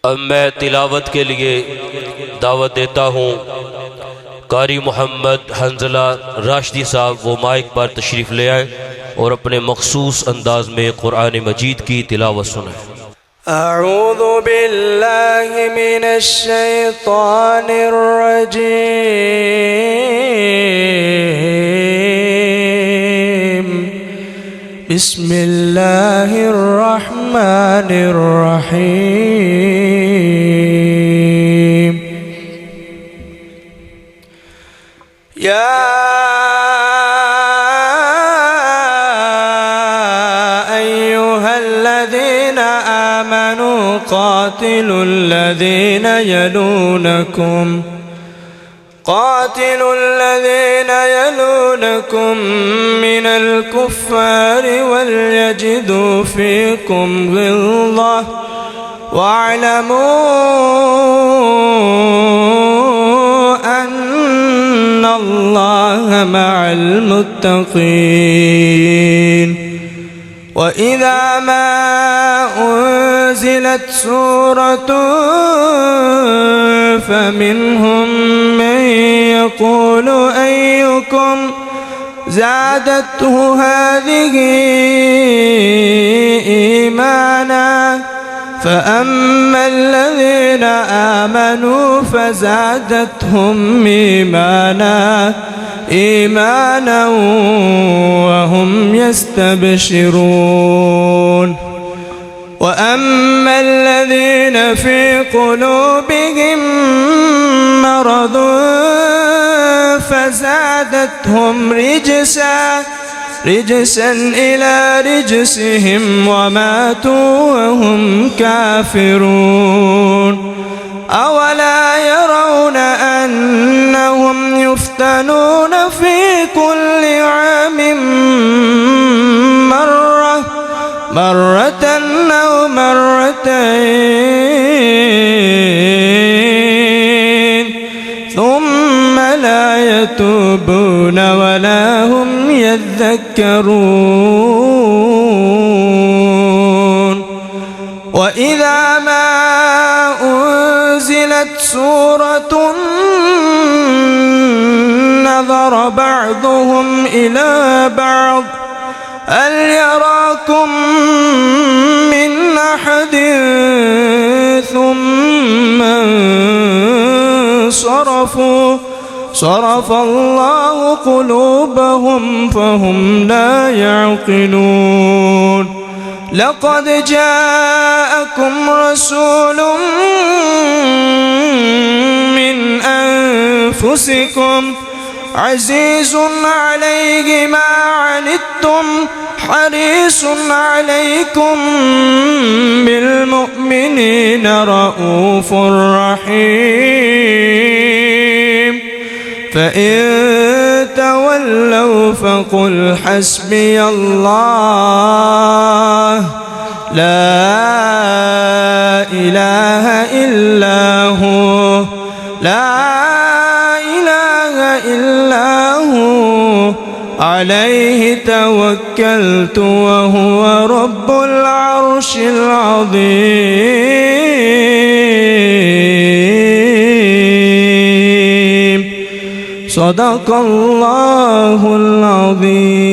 अब मैं तिलावत के लिए दावत देता हूँ कारी मोहम्मद हंजला राशिदी साहब, वो माइक पर तशरीफ़ ले आए और अपने मखसूस अंदाज में कुरान मजीद की तिलावत सुनाए। अऊज़ु बिल्लाहि मिनश शैतानिर रजीम। बिस्मिल्लाहिर रहमानिर रहीम। या अय्युहल्लज़ीना आमनू क़ातिलुल लज़ीना यलूनकुम मिनल कुफ़्फ़ारि वलयजिदू फ़ीकुम ग़िल्ज़ह वअलमू अन्नल्लाह मअल मुत्तक़ीन। वइज़ा मा उन्ज़िलत सूरतुन फमिनहुम मन यक़ूलु अय्युकुम ज़ादतहु हाज़िही ईमाना फ़अम्मा الذين آمنوا فزادتهم إيمانا وهم يستبشرون وأما الذين في قلوبهم مرض فزادتهم رجسا إلى رجسهم وماتوا وهم كافرون أولا يرون أنهم يفتنون في كل عام مرة أو مرتين ثم لا يتوبون ولا هم يذكرون وإذا ما أنزلت سورة نظر بعضهم إلى بعض هل يراكم من أحد ثم صرف الله قلوبهم فهم لا يعقلون لقد جاءكم رسول من أنفسكم عزيز عليه ما عنتم حريص عليكم بالمؤمنين رؤوف رحيم فإن تولوا فقل حسبي الله لا إله إلا هو عليه توكلت وهو رب العرش العظيم صدق الله العظيم।